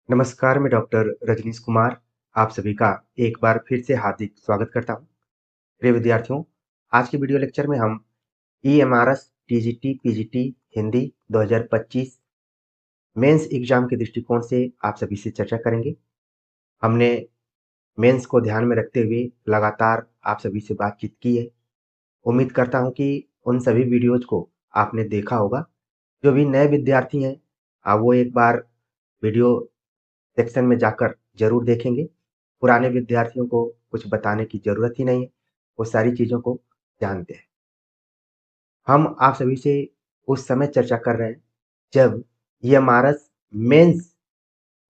नमस्कार, मैं डॉक्टर रजनीश कुमार आप सभी का एक बार फिर से हार्दिक स्वागत करता हूँ। प्रिय विद्यार्थियों, आज के वीडियो लेक्चर में हम EMRS, TGT, PGT Hindi 2025 mains exam के दृष्टिकोण से आप सभी से चर्चा करेंगे। हमने मेंस को ध्यान में रखते हुए लगातार आप सभी से बातचीत की है। उम्मीद करता हूँ कि उन सभी वीडियोज को आपने देखा होगा। जो भी नए विद्यार्थी हैं, वो एक बार वीडियो सेक्शन में जाकर ज़रूर देखेंगे। पुराने विद्यार्थियों को कुछ बताने की ज़रूरत ही नहीं है, वो सारी चीज़ों को जानते हैं। हम आप सभी से उस समय चर्चा कर रहे हैं जब ईएमआरएस मेंस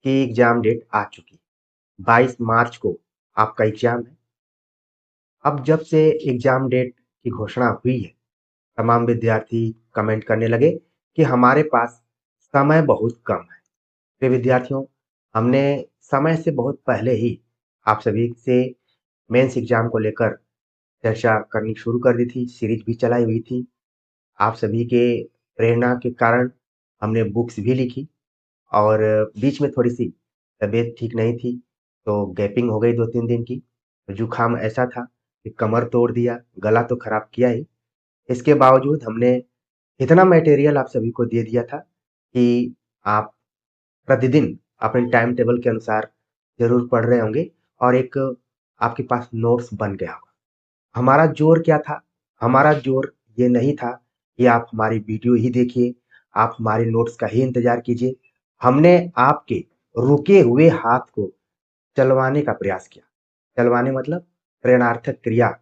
की एग्ज़ाम डेट आ चुकी है। 22 मार्च को आपका एग्ज़ाम है। अब जब से एग्ज़ाम डेट की घोषणा हुई है, तमाम विद्यार्थी कमेंट करने लगे कि हमारे पास समय बहुत कम है। तो विद्यार्थियों, हमने समय से बहुत पहले ही आप सभी से मेंस एग्ज़ाम को लेकर चर्चा करनी शुरू कर दी थी, सीरीज़ भी चलाई हुई थी। आप सभी के प्रेरणा के कारण हमने बुक्स भी लिखी और बीच में थोड़ी-सी तबीयत ठीक नहीं थी, तो गैपिंग हो गई 2-3 दिन की। जुकाम ऐसा था कि कमर तोड़ दिया, गला तो खराब किया ही। इसके बावजूद हमने इतना मटेरियल आप सभी को दे दिया था कि आप प्रतिदिन अपने टाइम टेबल के अनुसार ज़रूर पढ़ रहे होंगे और एक आपके पास नोट्स बन गया होगा। हमारा ज़ोर क्या था? हमारा ज़ोर ये नहीं था कि आप हमारी वीडियो ही देखिए, आप हमारे नोट्स का ही इंतज़ार कीजिए। हमने आपके रुके हुए हाथ को चलवाने का प्रयास किया। चलवाने मतलब प्रेरणार्थक क्रिया,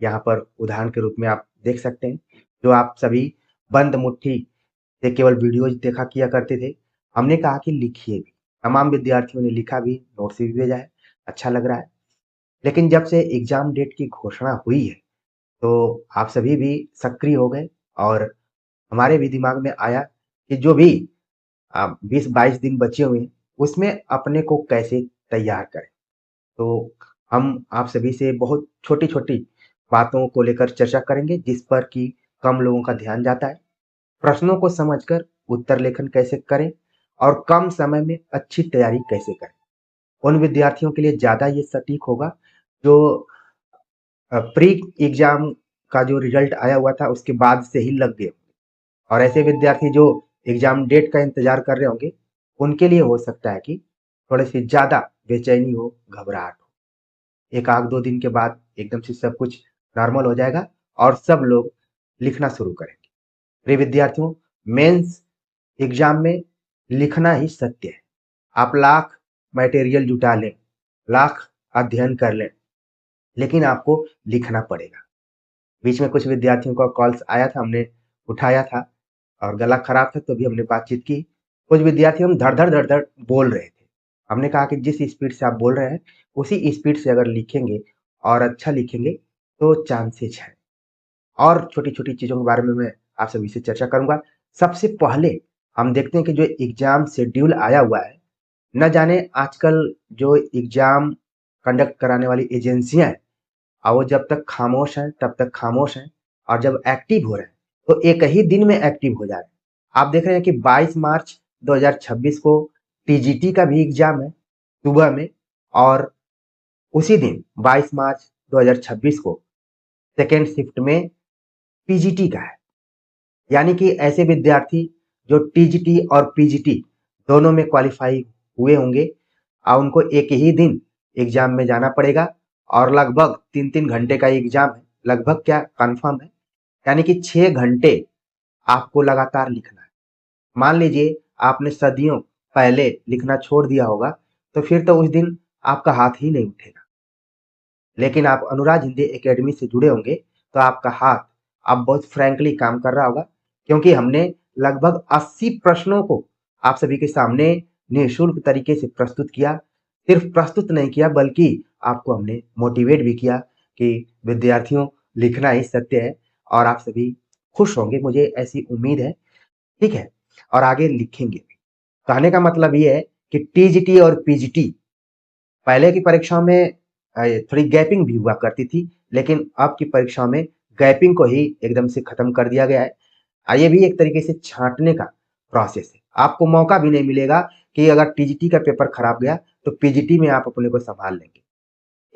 यहाँ पर उदाहरण के रूप में आप देख सकते हैं, जो आप सभी बंद मुट्ठी से केवल वीडियोज़ देखा किया करते थे। हमने कहा कि लिखिए भी। तमाम विद्यार्थियों ने लिखा भी, नोट्स भी भेजा है, अच्छा लग रहा है। लेकिन जब से एग्ज़ाम डेट की घोषणा हुई है, तो आप सभी भी सक्रिय हो गए और हमारे भी दिमाग में आया कि जो भी 20-22 दिन बचे हुए हैं, उसमें अपने को कैसे तैयार करें। तो हम आप सभी से बहुत छोटी-छोटी बातों को लेकर चर्चा करेंगे, जिस पर कि कम लोगों का ध्यान जाता है। प्रश्नों को समझकर उत्तर लेखन कैसे करें और कम समय में अच्छी तैयारी कैसे करें। उन विद्यार्थियों के लिए ज़्यादा ये सटीक होगा, जो प्री एग्ज़ाम का जो रिज़ल्ट आया हुआ था, उसके बाद से ही लग गए और ऐसे विद्यार्थी जो एग्ज़ाम डेट का इंतज़ार कर रहे होंगे, उनके लिए हो सकता है कि थोड़ी-सी ज़्यादा बेचैनी हो, घबराहट हो। 1 आध 2 दिन के बाद एकदम से सब कुछ नॉर्मल हो जाएगा और सब लोग लिखना शुरू करेंगे। प्रिय विद्यार्थियों, मेंस एग्ज़ाम में लिखना ही सत्य है। आप लाख मटेरियल जुटा लें, लाख अध्ययन कर लें, लेकिन आपको लिखना पड़ेगा। बीच में कुछ विद्यार्थियों का कॉल्स आया था, हमने उठाया था और गला खराब था तो भी हमने बातचीत की। कुछ विद्यार्थी हम धड़-धड़, धड़-धड़ बोल रहे थे। हमने कहा कि जिस स्पीड से आप बोल रहे हैं, उसी स्पीड से अगर लिखेंगे और अच्छा लिखेंगे, तो चांसेज़ हैं। और छोटी-छोटी चीज़ों के बारे में मैं आप सभी से चर्चा करूँगा। सबसे पहले हम देखते हैं कि जो एग्ज़ाम शेड्यूल आया हुआ है, न जाने आजकल जो एग्ज़ाम कंडक्ट कराने वाली एजेंसियाँ हैं, वो जब तक खामोश हैं, तब तक खामोश हैं और जब एक्टिव हो रहे हैं, तो एक ही दिन में एक्टिव हो जा रहे हैं। आप देख रहे हैं कि 22 मार्च 2026 को टीजीटी का भी एग्ज़ाम है, सुबह में और उसी दिन 22 मार्च 2026 को सेकंड शिफ्ट में पीजीटी का है। यानी कि ऐसे विद्यार्थी जो टीजीटी और पीजीटी दोनों में क्वालीफाई हुए होंगे, उनको एक ही दिन एग्ज़ाम में जाना पड़ेगा और लगभग 3-3 घंटे का एग्ज़ाम है। लगभग क्या कन्फर्म है, यानी कि 6 घंटे आपको लगातार लिखना है। मान लीजिए आपने सदियों पहले लिखना छोड़ दिया होगा, तो फिर तो उस दिन आपका हाथ ही नहीं उठेगा। लेकिन आप अनुराग हिंदी एकेडमी से जुड़े होंगे, तो आपका हाथ अब बहुत फ्रैंकली काम कर रहा होगा, क्योंकि हमने लगभग 80 प्रश्नों को आप सभी के सामने निःशुल्क तरीके से प्रस्तुत किया। सिर्फ प्रस्तुत नहीं किया, बल्कि आपको हमने मोटिवेट भी किया कि विद्यार्थियों, लिखना ही सत्य है और आप सभी खुश होंगे, मुझे ऐसी उम्मीद है। ठीक है? और आगे लिखेंगे भी। कहने का मतलब ये है कि टीजीटी और पीजीटी पहले की परीक्षाओं में थोड़ी गैपिंग भी हुआ करती थी, लेकिन अब की परीक्षाओं में गैपिंग को ही एकदम से खत्म कर दिया गया है। ये भी एक तरीके से छाँटने का प्रोसेस है। आपको मौका भी नहीं मिलेगा कि अगर टीजीटी का पेपर खराब गया तो पीजीटी में आप अपने को संभाल लेंगे।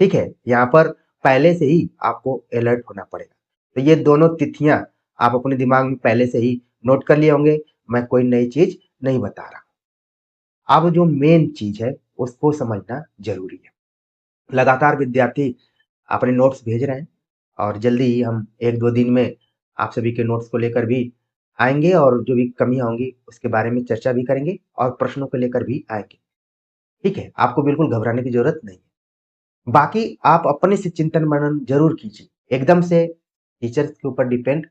ठीक है, यहाँ पर पहले से ही आपको अलर्ट होना पड़ेगा। तो ये दोनों तिथियां आप अपने दिमाग में पहले से ही नोट कर लिए होंगे, मैं कोई नई चीज नहीं बता रहा। अब जो मेन चीज है उसको समझना जरूरी है। लगातार विद्यार्थी अपने नोट्स भेज रहे हैं और जल्दी ही हम 1-2 दिन में आप सभी के नोट्स को लेकर भी आएंगे और जो भी कमियां होंगी उसके बारे में चर्चा भी करेंगे और प्रश्नों को लेकर भी आएंगे। ठीक है, आपको बिल्कुल घबराने की जरूरत नहीं है। बाकी आप अपने से चिंतन मनन जरूर कीजिए। एकदम से टीचर्स के ऊपर डिपेंड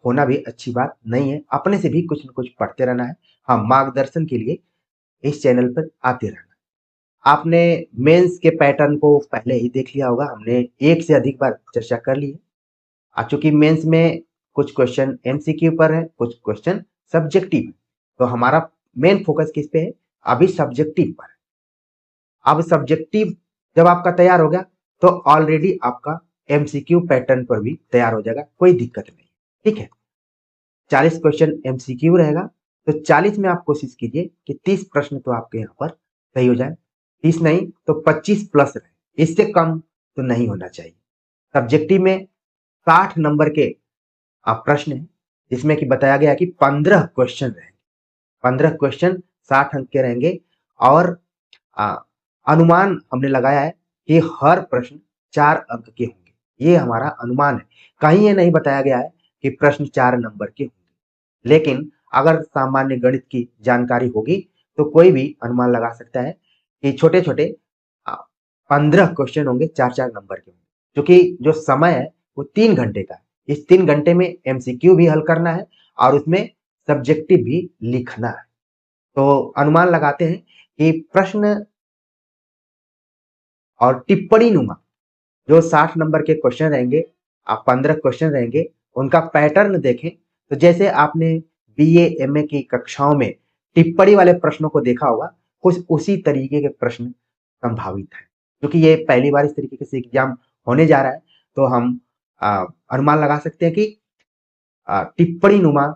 होना भी अच्छी बात नहीं है। अपने से भी कुछ न कुछ पढ़ते रहना है। हाँ, मार्गदर्शन के लिए इस चैनल पर आते रहना। आपने मेंस के पैटर्न को पहले ही देख लिया होगा, हमने एक से अधिक बार चर्चा कर ली है। चूंकि मेंस में कुछ क्वेश्चन एमसीक्यू पर है, कुछ क्वेश्चन सब्जेक्टिव है, तो हमारा मेन फोकस किस पे है? अभी सब्जेक्टिव पर है। अब सब्जेक्टिव जब आपका तैयार हो गया तो ऑलरेडी आपका एमसीक्यू पैटर्न पर भी तैयार हो जाएगा, कोई दिक्कत नहीं। ठीक है, 40 क्वेश्चन एमसीक्यू रहेगा, तो 40 में आप कोशिश कीजिए कि 30 प्रश्न तो आपके यहाँ पर सही हो जाए। 30 नहीं तो 25 प्लस रहे, इससे कम तो नहीं होना चाहिए। सब्जेक्टिव में 60 नंबर के प्रश्न है, जिसमें कि बताया गया है कि 15 क्वेश्चन रहेंगे। 15 क्वेश्चन 60 अंक के रहेंगे और अनुमान हमने लगाया है कि हर प्रश्न 4 अंक के होंगे। ये हमारा अनुमान है, कहीं ये नहीं बताया गया है कि प्रश्न 4 नंबर के होंगे। लेकिन अगर सामान्य गणित की जानकारी होगी तो कोई भी अनुमान लगा सकता है कि छोटे छोटे 15 क्वेश्चन होंगे, 4-4 नंबर के होंगे। क्योंकि जो समय है वो 3 घंटे का है। इस 3 घंटे में एमसीक्यू भी हल करना है और उसमें सब्जेक्टिव भी लिखना है। तो अनुमान लगाते हैं कि प्रश्न और टिप्पणी नुमा जो 60 नंबर के क्वेश्चन रहेंगे, आप 15 क्वेश्चन रहेंगे, उनका पैटर्न देखें तो जैसे आपने बीए एमए की कक्षाओं में टिप्पणी वाले प्रश्नों को देखा होगा, कुछ उसी तरीके के प्रश्न संभावित है। क्योंकि ये पहली बार इस तरीके से एग्जाम होने जा रहा है, तो हम अनुमान लगा सकते हैं कि टिप्पणी नुमा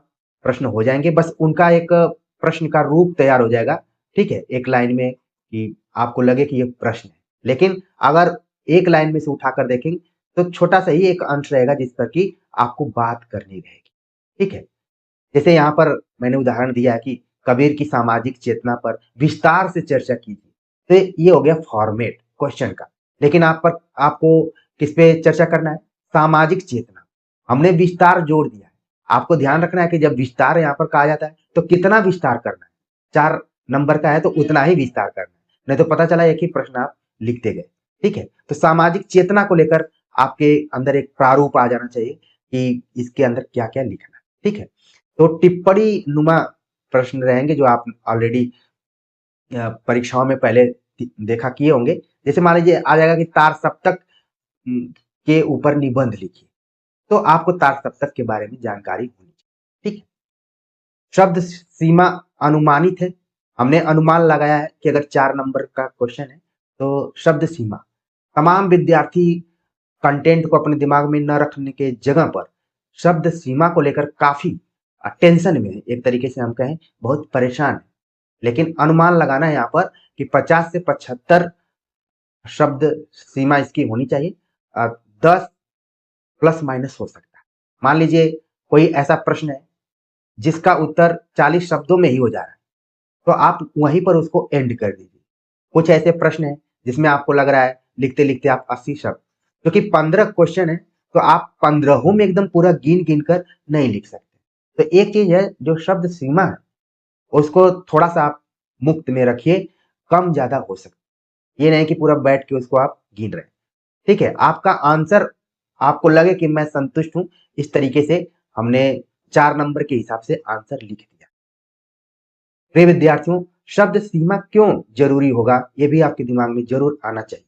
प्रश्न हो जाएंगे। बस उनका एक प्रश्न का रूप तैयार हो जाएगा, ठीक है, एक लाइन में, कि आपको लगे कि ये प्रश्न है। लेकिन अगर एक लाइन में से उठाकर देखेंगे तो छोटा सा ही एक अंश रहेगा जिस पर कि आपको बात करनी रहेगी। ठीक है, जैसे यहाँ पर मैंने उदाहरण दिया है कि कबीर की सामाजिक चेतना पर विस्तार से चर्चा कीजिए, तो ये हो गया फॉर्मेट क्वेश्चन का। लेकिन आपको किस पे चर्चा करना है? सामाजिक चेतना। हमने विस्तार जोड़ दिया है। आपको ध्यान रखना है कि जब विस्तार यहाँ पर कहा जाता है तो कितना विस्तार करना है। 4 नंबर का है तो उतना ही विस्तार करना है, नहीं तो पता चला एक ही प्रश्न आप लिखते गए। ठीक है, तो सामाजिक चेतना को लेकर आपके अंदर एक प्रारूप आ जाना चाहिए कि इसके अंदर क्या क्या लिखना है। ठीक है, तो टिप्पणी नुमा प्रश्न रहेंगे जो आप ऑलरेडी परीक्षाओं में पहले देखा किए होंगे। जैसे मान लीजिए आ जाएगा कि तार सप्तक के ऊपर निबंध लिखिए, तो आपको तार सप्तक के बारे में जानकारी होनी चाहिए। ठीक है, शब्द सीमा अनुमानित है। हमने अनुमान लगाया है कि अगर 4 नंबर का क्वेश्चन है तो शब्द सीमा, तमाम विद्यार्थी कंटेंट को अपने दिमाग में न रखने के जगह पर शब्द सीमा को लेकर काफी टेंशन में है, एक तरीके से हम कहें बहुत परेशान है। लेकिन अनुमान लगाना है यहाँ पर कि 50 से 75 शब्द सीमा इसकी होनी चाहिए। 10 प्लस माइनस हो सकता है। मान लीजिए कोई ऐसा प्रश्न है जिसका उत्तर 40 शब्दों में ही हो जा रहा है, तो आप वहीं पर उसको एंड कर दीजिए। कुछ ऐसे प्रश्न है जिसमें आपको लग रहा है लिखते लिखते आप 80 शब्द, क्योंकि 15 क्वेश्चन है तो आप 15 में एकदम पूरा गिन गिन कर नहीं लिख सकते। तो एक चीज है जो शब्द सीमा है उसको थोड़ा सा आप मुक्त में रखिए, कम ज्यादा हो सकता है। ये नहीं कि पूरा बैठ के उसको आप गिन रहे हैं। ठीक है, आपका आंसर आपको लगे कि मैं संतुष्ट हूं, इस तरीके से हमने 4 नंबर के हिसाब से आंसर लिख दिया। प्रिय विद्यार्थियों, शब्द सीमा क्यों जरूरी होगा ये भी आपके दिमाग में जरूर आना चाहिए।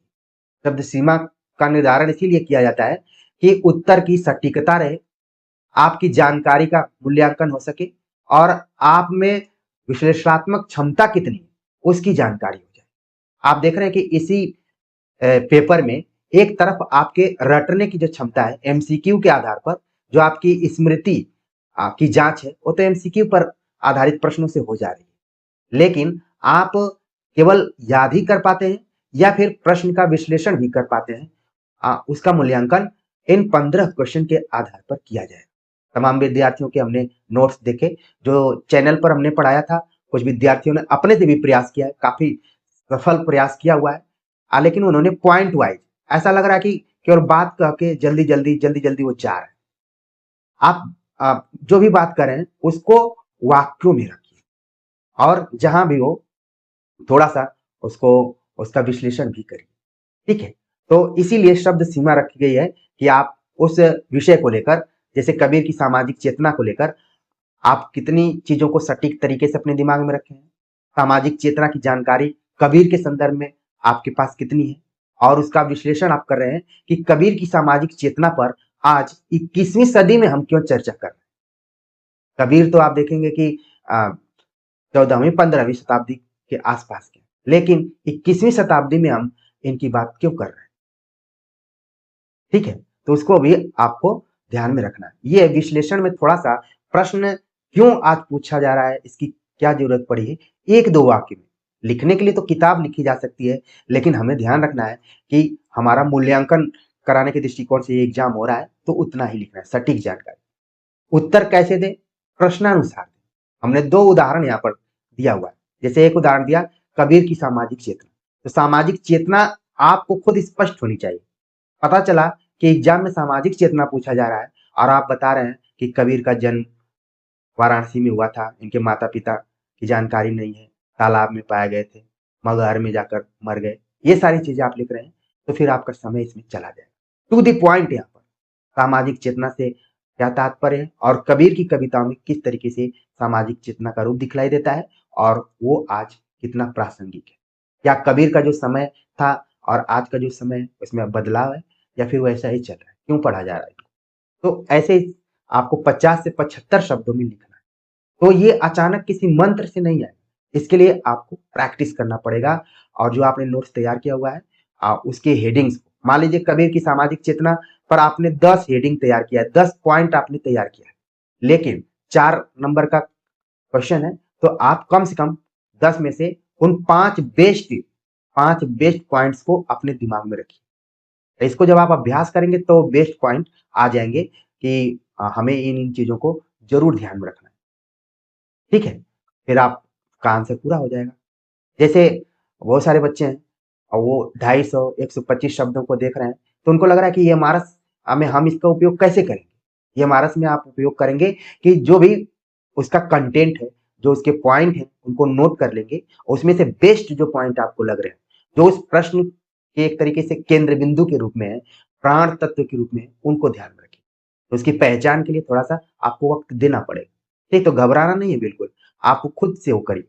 शब्द सीमा का निर्धारण इसीलिए किया जाता है कि उत्तर की सटीकता रहे, आपकी जानकारी का मूल्यांकन हो सके और आप में विश्लेषणात्मक क्षमता कितनी है उसकी जानकारी हो जाए। आप देख रहे हैं कि इसी पेपर में एक तरफ आपके रटने की जो क्षमता है एमसीक्यू के आधार पर, जो आपकी स्मृति की जांच है वो तो एमसीक्यू पर आधारित प्रश्नों से हो जा रही है। लेकिन आप केवल याद ही कर पाते हैं या फिर प्रश्न का विश्लेषण भी कर पाते हैं, उसका मूल्यांकन इन 15 क्वेश्चन के आधार पर किया जाएगा। तमाम विद्यार्थियों के हमने नोट्स देखे, जो चैनल पर हमने पढ़ाया था, कुछ विद्यार्थियों ने अपने से भी प्रयास किया है, काफी सफल प्रयास किया हुआ है। लेकिन उन्होंने पॉइंट वाइज, ऐसा लग रहा है कि केवल बात कह के जल्दी-जल्दी वो जा रहे हैं। आप जो भी बात कर रहे हैं उसको वाक्यों में रखिए और जहां भी हो थोड़ा-सा उसको उसका विश्लेषण भी करिए, ठीक है? तो इसीलिए शब्द सीमा रखी गई है कि आप उस विषय को लेकर, जैसे कबीर की सामाजिक चेतना को लेकर आप कितनी चीज़ों को सटीक तरीके से अपने दिमाग में रखे हैं। सामाजिक चेतना की जानकारी कबीर के संदर्भ में आपके पास कितनी है और उसका विश्लेषण आप कर रहे हैं कि कबीर की सामाजिक चेतना पर आज 21वीं सदी में हम क्यों चर्चा कर रहे हैं। कबीर तो आप देखेंगे कि 14वीं 15वीं शताब्दी के आसपास के, लेकिन 21वीं शताब्दी में हम इनकी बात क्यों कर रहे हैं, ठीक है? तो उसको भी आपको ध्यान में रखना है। ये विश्लेषण में थोड़ा-सा प्रश्न क्यों आज पूछा जा रहा है, इसकी क्या ज़रूरत पड़ी है, 1-2 वाक्य में। लिखने के लिए तो किताब लिखी जा सकती है, लेकिन हमें ध्यान रखना है कि हमारा मूल्यांकन कराने के दृष्टिकोण से ये एग्ज़ाम हो रहा है, तो उतना ही लिखना है, सटीक जानकारी। उत्तर कैसे दें? प्रश्नानुसार दें। हमने 2 उदाहरण यहाँ पर दिया हुआ है। जैसे एक उदाहरण दिया कबीर की सामाजिक चेतना। तो सामाजिक चेतना आपको खुद स्पष्ट होनी चाहिए। पता चला कि एग्जाम में सामाजिक चेतना पूछा जा रहा है और आप बता रहे हैं कि कबीर का जन्म वाराणसी में हुआ था, इनके माता-पिता की जानकारी नहीं है, तालाब में पाए गए थे, मगहर में जाकर मर गए। ये सारी चीज़ें आप लिख रहे हैं, तो फिर आपका समय इसमें चला जाएगा। टू द पॉइंट यहाँ पर, सामाजिक चेतना से क्या तात्पर्य है और कबीर की कविताओं में किस तरीके से सामाजिक चेतना का रूप दिखलाई देता है और वो आज कितना प्रासंगिक है। क्या कबीर का जो समय था और आज का जो समय है, उसमें बदलाव है या फिर वैसा ही चल रहा है? क्यों पढ़ा जा रहा है? तो ऐसे ही आपको 50 से 75 शब्दों में लिखना है। तो ये अचानक किसी मंत्र से नहीं आएगा। इसके लिए आपको प्रैक्टिस करना पड़ेगा और जो आपने नोट्स तैयार किया हुआ है उसके हेडिंग्स, मान लीजिए कबीर की सामाजिक चेतना पर आपने 10 हेडिंग तैयार किया है, 10 पॉइंट आपने तैयार किया है। लेकिन 4 नंबर का क्वेश्चन है, तो आप कम से कम 10 में से उन 5 बेस्ट पॉइंट्स को अपने दिमाग में रखिए। इसको जब आप अभ्यास करेंगे तो बेस्ट पॉइंट आ जाएँगे कि हमें इन चीज़ों को ज़रूर ध्यान में रखना है। ठीक है? फिर आपका आंसर पूरा हो जाएगा। जैसे बहुत सारे बच्चे हैं और वो 250 125 शब्दों को देख रहे हैं, तो उनको लग रहा है कि ये यमारस में हम इसका उपयोग कैसे करेंगे? यमारस में आप उपयोग करेंगे कि जो भी उसका कंटेंट है, जो उसके पॉइंट हैं, उनको नोट कर लेंगे और उसमें से बेस्ट जो पॉइंट आपको लग रहे हैं, जो उस प्रश्न के एक तरीके से केंद्र बिंदु के रूप में है, प्राण तत्व के रूप में है, उनको ध्यान में रखिए। तो उसकी पहचान के लिए थोड़ा-सा आपको वक़्त देना पड़ेगा। नहीं तो घबराना नहीं है बिल्कुल, आप खुद से वो करिए।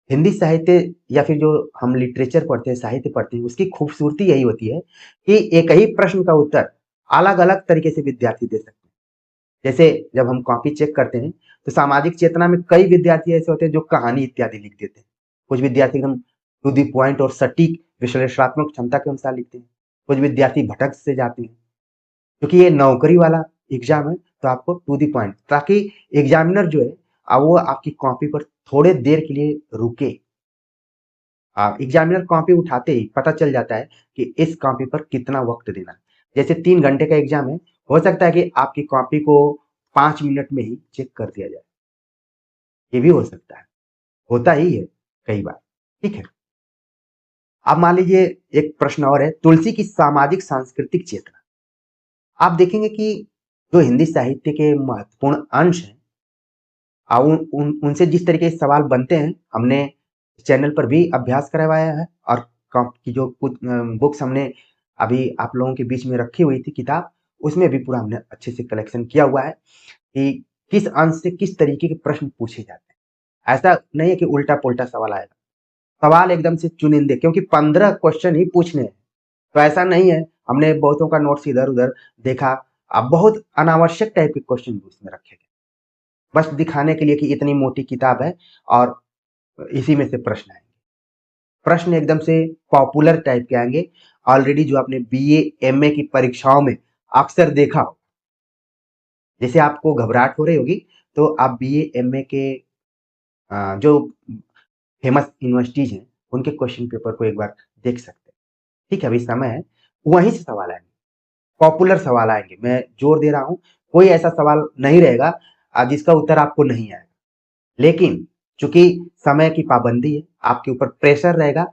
हिंदी साहित्य या फिर जो हम लिटरेचर पढ़ते हैं, साहित्य पढ़ते हैं, उसकी खूबसूरती यही होती है कि एक ही प्रश्न का उत्तर अलग-अलग तरीके से विद्यार्थी दे सकते हैं। जैसे जब हम कॉपी चेक करते हैं, तो सामाजिक चेतना में कई विद्यार्थी ऐसे होते हैं जो कहानी इत्यादि लिख देते हैं। कुछ विद्यार्थी एकदम टू द पॉइंट और सटीक विश्लेषणात्मक क्षमता के अनुसार लिखते हैं। कुछ विद्यार्थी भटक से जाते हैं। क्योंकि ये नौकरी वाला एग्ज़ाम है, तो आपको टू द पॉइंट, ताकि एग्ज़ामिनर जो है वो आपकी कॉपी पर थोड़े देर के लिए रुके। एग्ज़ामिनर कॉपी उठाते ही पता चल जाता है कि इस कॉपी पर कितना वक़्त देना है। जैसे 3 घंटे का एग्ज़ाम है, हो सकता है कि आपकी कॉपी को 5 मिनट में ही चेक कर दिया जाए। ये भी हो सकता है, होता ही है कई बार, ठीक है? अब मान लीजिए एक प्रश्न और है, तुलसी की सामाजिक सांस्कृतिक चेतना। आप देखेंगे कि जो हिंदी साहित्य के महत्वपूर्ण अंश हैं, उन उन उनसे जिस तरीके से सवाल बनते हैं, हमने चैनल पर भी अभ्यास करवाया है और कॉप की जो कुछ बुक्स हमने अभी आप लोगों के बीच में रखी हुई थी किताब, उसमें भी पूरा हमने अच्छे से कलेक्शन किया हुआ है कि किस अंश से किस तरीके के प्रश्न पूछे जाते हैं। ऐसा नहीं है कि उल्टा-पुल्टा सवाल आएगा। सवाल एकदम से चुनिंदे, क्योंकि 15 क्वेश्चन ही पूछने हैं। तो ऐसा नहीं है, हमने बहुतों का नोट्स इधर-उधर देखा, बहुत अनावश्यक टाइप के क्वेश्चन भी उसमें रखे गए। बस दिखाने के लिए कि इतनी मोटी किताब है और इसी में से प्रश्न आएँगे। प्रश्न एकदम से पॉपुलर टाइप के आएँगे, ऑलरेडी जो आपने बीए, एमए की परीक्षाओं में अक्सर देखा हो। जैसे आपको घबराहट हो रही होगी, तो आप बीए, एमए के जो फेमस यूनिवर्सिटीज हैं, उनके क्वेश्चन पेपर को एक बार देख सकते हैं। ठीक है, अभी समय है, वहीं से सवाल आएंगे, पॉपुलर सवाल आएंगे। मैं जोर दे रहा हूं, कोई ऐसा सवाल नहीं रहेगा जिसका उत्तर आपको नहीं आएगा। लेकिन चूंकि समय की पाबंदी है, आपके ऊपर प्रेशर रहेगा,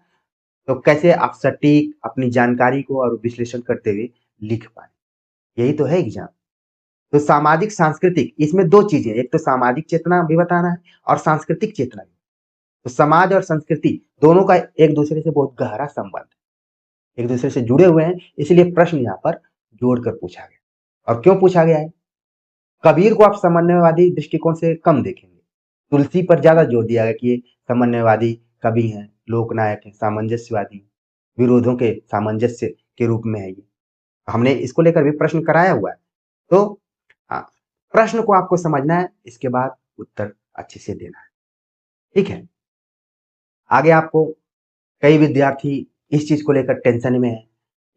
तो कैसे आप सटीक अपनी जानकारी को और विश्लेषण करते हुए लिख पाए, यही तो है एग्जाम। तो सामाजिक सांस्कृतिक, इसमें दो चीजें, एक तो सामाजिक चेतना भी बताना है और सांस्कृतिक चेतना भी। तो समाज और संस्कृति दोनों का एक दूसरे से बहुत गहरा संबंध है, एक दूसरे से जुड़े हुए हैं, इसलिए प्रश्न यहाँ पर जोड़कर पूछा गया। और क्यों पूछा गया है? कबीर को आप समन्वयवादी दृष्टिकोण से कम देखेंगे, तुलसी पर ज्यादा जोर दिया गया कि ये समन्वयवादी कवि हैं, लोकनायक हैं, सामंजस्यवादी, विरोधों के सामंजस्य के रूप में है ये। हमने इसको लेकर भी प्रश्न कराया हुआ है। तो हाँ, प्रश्न को आपको समझना है, इसके बाद उत्तर अच्छे से देना है। ठीक है, आगे आपको कई विद्यार्थी इस चीज को लेकर टेंशन में है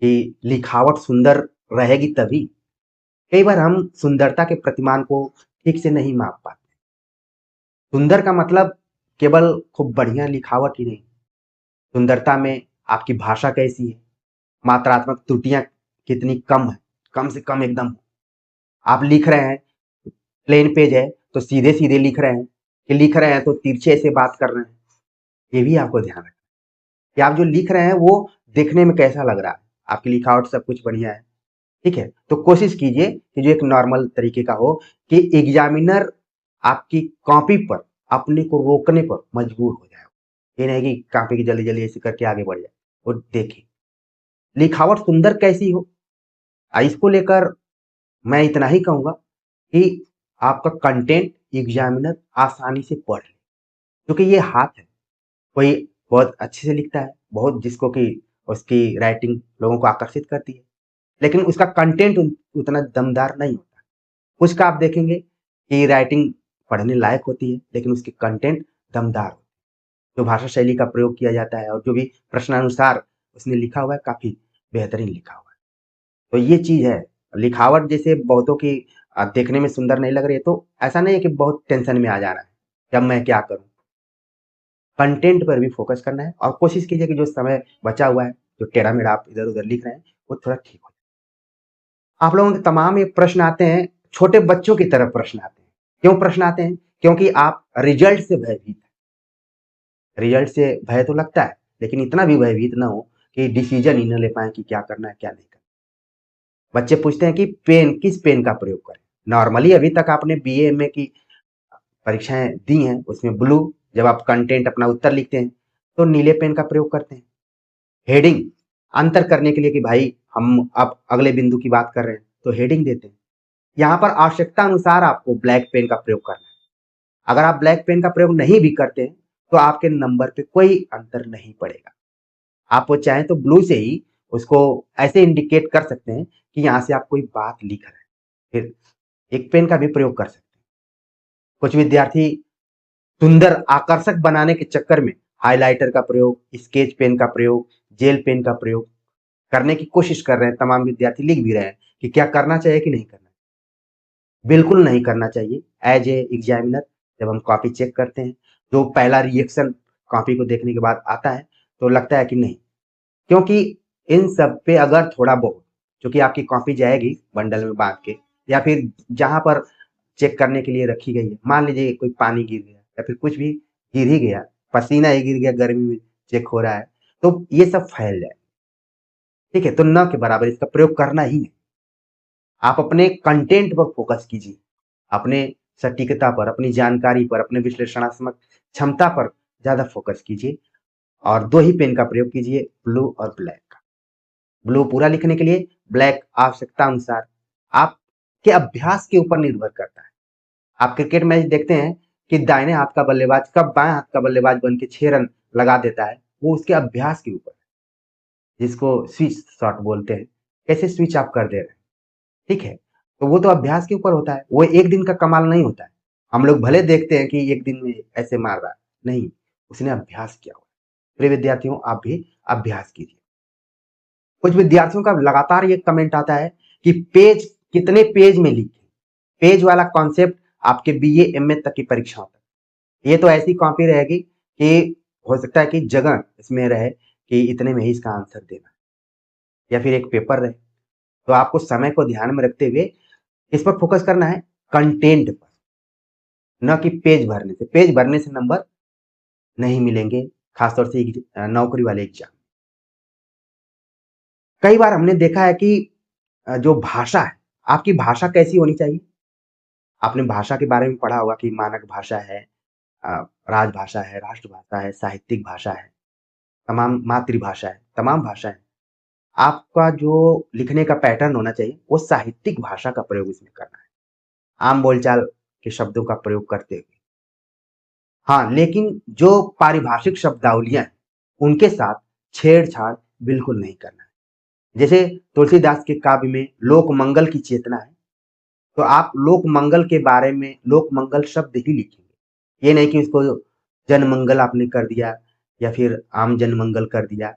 कि लिखावट सुंदर रहेगी तभी। कई बार हम सुंदरता के प्रतिमान को ठीक से नहीं माप पाते। सुंदर का मतलब केवल खूब बढ़िया लिखावट ही नहीं, सुंदरता में आपकी भाषा कैसी है, मात्रात्मक त्रुटियां कितनी कम है, कम से कम एकदम हो। आप लिख रहे हैं, प्लेन पेज है तो सीधे सीधे लिख रहे हैं, कि लिख रहे हैं तो तिरछे से बात कर रहे हैं, ये भी आपको ध्यान रखना कि आप जो लिख रहे हैं वो देखने में कैसा लग रहा है, आपकी लिखावट सब कुछ बढ़िया है। ठीक है, तो कोशिश कीजिए कि जो एक नॉर्मल तरीके का हो, कि एग्जामिनर आपकी कॉपी पर अपने को रोकने पर मजबूर हो जाए। ये नहीं कि कॉपी की जल्दी जल्दी ऐसे करके आगे बढ़ जाए, वो देखे लिखावट सुंदर कैसी हो। इसको लेकर मैं इतना ही कहूंगा कि आपका कंटेंट एग्जामिनर आसानी से पढ़ ले, क्योंकि ये हाथ है। कोई बहुत अच्छे से लिखता है, बहुत जिसको कि उसकी राइटिंग लोगों को आकर्षित करती है, लेकिन उसका कंटेंट उतना दमदार नहीं होता। कुछ का आप देखेंगे कि राइटिंग पढ़ने लायक होती है, लेकिन उसकी कंटेंट दमदार होती है। जो भाषा शैली का प्रयोग किया जाता है और जो भी प्रश्नानुसार उसने लिखा हुआ है, काफी बेहतरीन लिखा हुआ है। तो ये चीज है, लिखावट जैसे बहुतों की देखने में सुंदर नहीं लग रही है, तो ऐसा नहीं है कि बहुत टेंशन में आ जा रहा है कि अब मैं क्या करूं। कंटेंट पर भी फोकस करना है और कोशिश कीजिए कि जो समय बचा हुआ है, जो टेढ़ा मेढ़ा आप इधर उधर लिख रहे हैं, वो थोड़ा ठीक हो जाए। आप लोगों के तमाम ये प्रश्न आते हैं, छोटे बच्चों की तरफ प्रश्न आते हैं। क्यों प्रश्न आते हैं? क्योंकि आप रिजल्ट से भयभीत हैं। रिजल्ट से भय तो लगता है, लेकिन इतना भी भयभीत ना हो कि डिसीजन ही न ले पाए कि क्या करना है क्या नहीं करना। बच्चे पूछते हैं कि पेन, किस पेन का प्रयोग करें। नॉर्मली अभी तक आपने बीए एमए की परीक्षाएं दी हैं, उसमें ब्लू, जब आप कंटेंट अपना उत्तर लिखते हैं तो नीले पेन का प्रयोग करते हैं। हेडिंग अंतर करने के लिए कि भाई हम अब अगले बिंदु की बात कर रहे हैं, तो हेडिंग देते हैं। यहाँ पर आवश्यकता अनुसार आपको ब्लैक पेन का प्रयोग करना है। अगर आप ब्लैक पेन का प्रयोग नहीं भी करते हैं, तो आपके नंबर पे कोई अंतर नहीं पड़ेगा। आप वो चाहें तो ब्लू से ही उसको ऐसे इंडिकेट कर सकते हैं कि यहाँ से आप कोई बात लिख रहे हैं, फिर एक पेन का भी प्रयोग कर सकते हैं। कुछ विद्यार्थी सुंदर आकर्षक बनाने के चक्कर में हाइलाइटर का प्रयोग, स्केच पेन का प्रयोग, जेल पेन का प्रयोग करने की कोशिश कर रहे हैं। तमाम विद्यार्थी लिख भी रहे हैं कि क्या करना चाहिए कि नहीं करना। बिल्कुल नहीं करना चाहिए। एज ए एग्जामिनर जब हम कॉपी चेक करते हैं, जो पहला रिएक्शन कॉपी को देखने के बाद आता है, तो लगता है कि नहीं, क्योंकि इन सब पे अगर थोड़ा बहुत, क्योंकि आपकी कॉपी जाएगी बंडल में बांध के, या फिर जहां पर चेक करने के लिए रखी गई है, मान लीजिए कोई पानी गिर गया या फिर कुछ भी गिर ही गया, पसीना ही गिर गया, गर्मी में चेक हो रहा है, तो ये सब फैल जाए। ठीक है, तो न के बराबर इसका प्रयोग करना ही नहीं। आप अपने कंटेंट पर फोकस कीजिए, अपने सटीकता पर, अपनी जानकारी पर, अपने विश्लेषणात्मक क्षमता पर ज्यादा फोकस कीजिए। और दो ही पेन का प्रयोग कीजिए, ब्लू और ब्लैक का। ब्लू पूरा लिखने के लिए, ब्लैक आवश्यकता अनुसार, आपके अभ्यास के ऊपर निर्भर करता है। आप क्रिकेट मैच देखते हैं कि दाहिने हाथ का बल्लेबाज कब बाएं हाथ का बल्लेबाज बन के 6 रन लगा देता है, वो उसके अभ्यास के ऊपर है, जिसको स्विच शॉट बोलते हैं। कैसे स्विच आप कर दे रहे हैं, ठीक है, तो वो तो अभ्यास के ऊपर होता है, वो एक दिन का कमाल नहीं होता है। हम लोग भले देखते हैं कि एक दिन में ऐसे मार रहा है, नहीं, उसने अभ्यास किया हुआ। प्रिय विद्यार्थियों, आप भी अभ्यास कीजिए। कुछ विद्यार्थियों का लगातार ये कमेंट आता है कि पेज कितने पेज में लिखे। पेज वाला कॉन्सेप्ट आपके बीए एमए तक की परीक्षाओं तक, ये तो ऐसी कॉपी रहेगी कि हो सकता है कि जगह इसमें रहे कि इतने में ही इसका आंसर देना है, या फिर एक पेपर रहे। तो आपको समय को ध्यान में रखते हुए इस पर फोकस करना है, कंटेंट पर, न कि पेज भरने से। पेज भरने से नंबर नहीं मिलेंगे, खासतौर से नौकरी वाले एग्जाम। कई बार हमने देखा है कि जो भाषा है, आपकी भाषा कैसी होनी चाहिए? आपने भाषा के बारे में पढ़ा होगा कि मानक भाषा है, अ, राजभाषा है, राष्ट्रभाषा है, साहित्यिक भाषा है, तमाम मातृभाषा है, तमाम भाषाएँ। आपका जो लिखने का पैटर्न होना चाहिए, वो साहित्यिक भाषा का प्रयोग इसमें करना है, आम बोलचाल के शब्दों का प्रयोग करते हुए। हाँ, लेकिन जो पारिभाषिक शब्दावलियाँ हैं, उनके साथ छेड़-छाड़ बिल्कुल नहीं करना है। जैसे तुलसीदास के काव्य में लोक मंगल की चेतना है, तो आप लोक मंगल के बारे में लोक मंगल शब्द ही लिखेंगे। ये नहीं कि उसको जनमंगल आपने कर दिया या फिर आम जनमंगल कर दिया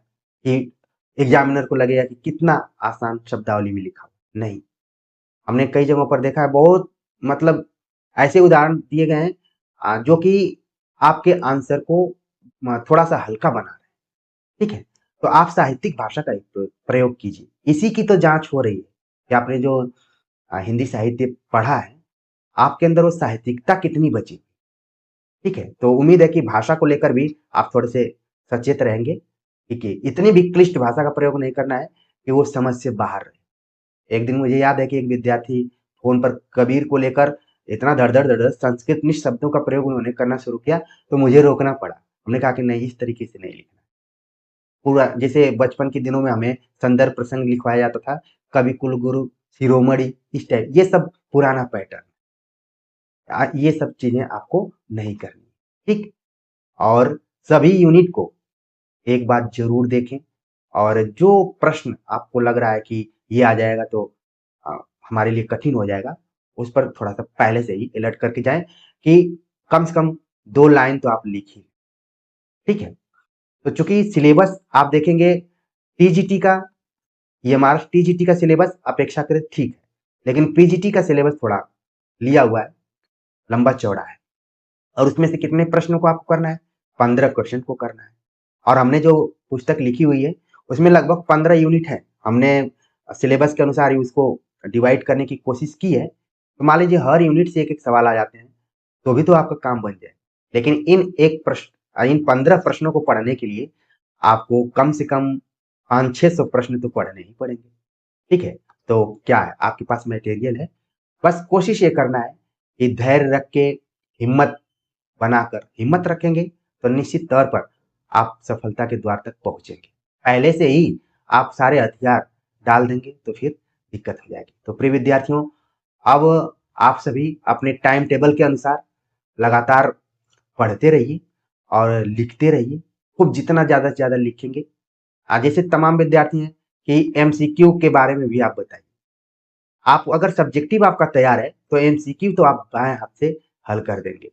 कि एग्जामिनर को लगेगा कि कितना आसान शब्दावली में लिखा हो। नहीं, हमने कई जगहों पर देखा है, बहुत मतलब ऐसे उदाहरण दिए गए हैं जो कि आपके आंसर को थोड़ा-सा हल्का बना रहे हैं। ठीक है? तो आप साहित्यिक भाषा का एक प्रयोग कीजिए। इसी की तो जाँच हो रही है कि आपने जो हिंदी साहित्य पढ़ा है, आपके अंदर वो साहित्यिकता कितनी बची। ठीक है? तो उम्मीद है कि भाषा को लेकर भी आप थोड़े-से सचेत रहेंगे। ठीक है? इतनी भी क्लिष्ट भाषा का प्रयोग नहीं करना है कि वो समझ से बाहर रहे। एक दिन मुझे याद है कि एक विद्यार्थी फ़ोन पर कबीर को लेकर इतना धड़-धड़ संस्कृत मिश्र शब्दों का प्रयोग उन्होंने करना शुरू किया, तो मुझे रोकना पड़ा। हमने कहा कि नहीं, इस तरीके से नहीं लिखना। पूरा जैसे बचपन के दिनों में हमें संदर्भ प्रसंग लिखवाया जाता था, कवि कुलगुरु शिरोमणि, इस टाइप, ये सब पुराना पैटर्न। ये सब चीज़ें आपको नहीं करनी, ठीक? और सभी यूनिट को एक बार ज़रूर देखें, और जो प्रश्न आपको लग रहा है कि ये आ जाएगा तो अ, हमारे लिए कठिन हो जाएगा, उस पर थोड़ा-सा पहले से ही अलर्ट करके जाएँ कि कम से कम 2 लाइन तो आप लिखिए, ठीक है? तो चूँकि सिलेबस आप देखेंगे टीजीटी का, ईएमआरएस टीजीटी का सिलेबस अपेक्षाकृत ठीक है, लेकिन पीजीटी का सिलेबस थोड़ा लिया हुआ है, लंबा-चौड़ा है, और उसमें से कितने प्रश्नों को आपको करना है? 15 क्वेश्चन को करना है। और हमने जो पुस्तक लिखी हुई है, उसमें लगभग 15 यूनिट हैं। हमने सिलेबस के अनुसार ही उसको डिवाइड करने की कोशिश की है। तो मान लीजिए हर यूनिट से एक-एक सवाल आ जाते हैं, तो भी तो आपका काम बन जाए। लेकिन इन 15 प्रश्नों को पढ़ने के लिए आपको कम से कम 500-600 प्रश्न तो पढ़ने ही पड़ेंगे। ठीक है? तो क्या है, आपके पास मटेरियल है, बस कोशिश ये करना है कि धैर्य रख के, हिम्मत रखेंगे, तो निश्चित तौर पर आप सफलता के द्वार तक पहुँचेंगे। पहले से ही आप सारे हथियार डाल देंगे तो फिर दिक्कत हो जाएगी। तो प्रिय विद्यार्थियों, अब आप सभी अपने टाइम टेबल के अनुसार लगातार पढ़ते रहिए और लिखते रहिए। खूब जितना ज़्यादा से ज़्यादा लिखेंगे, जैसे तमाम विद्यार्थी हैं कि एमसीक्यू के बारे में भी आप बताइए। आप अगर सब्जेक्टिव आपका तैयार है, तो एमसीक्यू तो आप बाएँ हाथ से हल कर देंगे।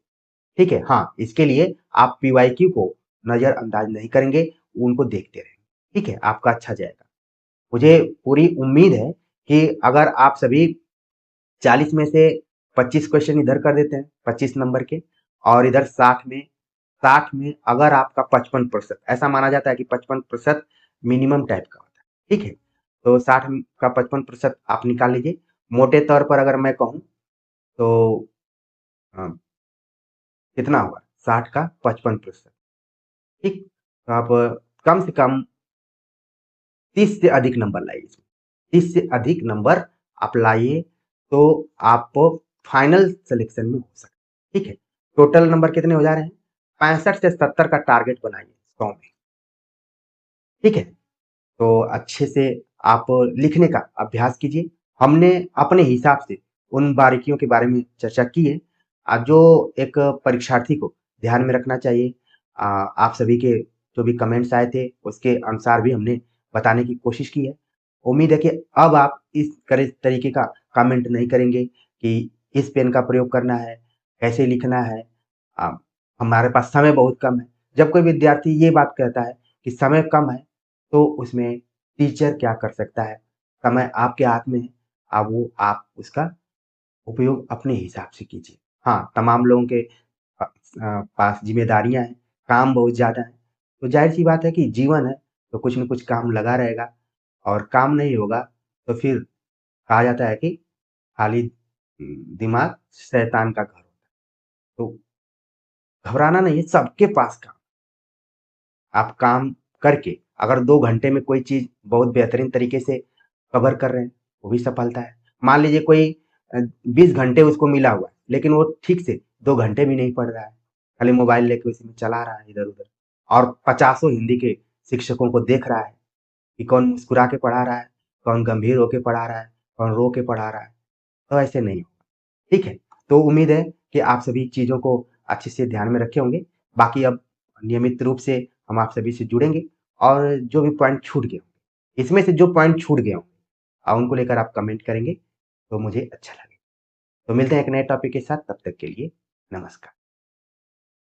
ठीक है? हाँ, इसके लिए आप पीवाईक्यू को नज़रअंदाज नहीं करेंगे, उनको देखते रहेंगे। ठीक है? आपका अच्छा जाएगा। मुझे पूरी उम्मीद है कि अगर आप सभी 40 में से 25 क्वेश्चन इधर कर देते हैं, 25 नंबर के, और इधर 60 में अगर आपका 55%, ऐसा माना जाता है कि 55% मिनिमम टाइप का होता है। ठीक है? तो 60 का 55% आप निकाल लीजिए। मोटे तौर पर अगर मैं कहूँ तो अ, कितना हुआ? 60 का 55%, ठीक? तो आप कम से कम 30 से अधिक नंबर लाइए इसमें। 30 से अधिक नंबर आप लाइए, तो आप फाइनल सिलेक्शन में हो सकते हैं। ठीक है? टोटल नंबर कितने हो जा रहे हैं? 65 से 70 का टारगेट बनाइए 100 में। ठीक है? तो अच्छे से आप लिखने का अभ्यास कीजिए। हमने अपने हिसाब से उन बारीकियों के बारे में चर्चा की है, जो एक परीक्षार्थी को ध्यान में रखना चाहिए। आप सभी के जो भी कमेंट्स आए थे, उसके अनुसार भी हमने बताने की कोशिश की है। उम्मीद है कि अब आप इस तरीके का कमेंट नहीं करेंगे कि इस पेन का प्रयोग करना है, कैसे लिखना है, अ, हमारे पास समय बहुत कम है। जब कोई विद्यार्थी ये बात कहता है कि समय कम है, तो उसमें टीचर क्या कर सकता है? समय आपके हाथ में है, अब वो आप उसका उपयोग अपने हिसाब से कीजिए। हाँ, तमाम लोगों के पास ज़िम्मेदारियाँ हैं, काम बहुत ज़्यादा है, तो ज़ाहिर-सी बात है कि जीवन है, तो कुछ न कुछ काम लगा रहेगा और काम नहीं होगा, तो फिर कहा जाता है कि खाली दिमाग शैतान का घर होता है। तो घबराना नहीं है, सबके पास काम। आप काम करके अगर 2 घंटे में कोई चीज़ बहुत बेहतरीन तरीके से कवर कर रहे हैं, वो भी सफलता है। मान लीजिए कोई 20 घंटे उसको मिला हुआ है, लेकिन वो ठीक से 2 घंटे भी नहीं पढ़ रहा है, खाली मोबाइल लेके उसी में चला रहा है इधर-उधर और पचासों हिंदी के शिक्षकों को देख रहा है कि कौन मुस्कुरा के पढ़ा रहा है, कौन गंभीर होके पढ़ा रहा है, कौन रो के पढ़ा रहा है, तो ऐसे नहीं होगा, ठीक है? तो उम्मीद है कि आप सभी चीज़ों को अच्छे से ध्यान में रखे होंगे। बाकी अब नियमित रूप से हम आप सभी से जुड़ेंगे और जो भी पॉइंट छूट गए होंगे, इसमें से जो पॉइंट छूट गए होंगे उनको लेकर आप कमेंट करेंगे, तो मुझे अच्छा लगेगा। तो मिलते हैं एक नए टॉपिक के साथ, तब तक के लिए नमस्कार।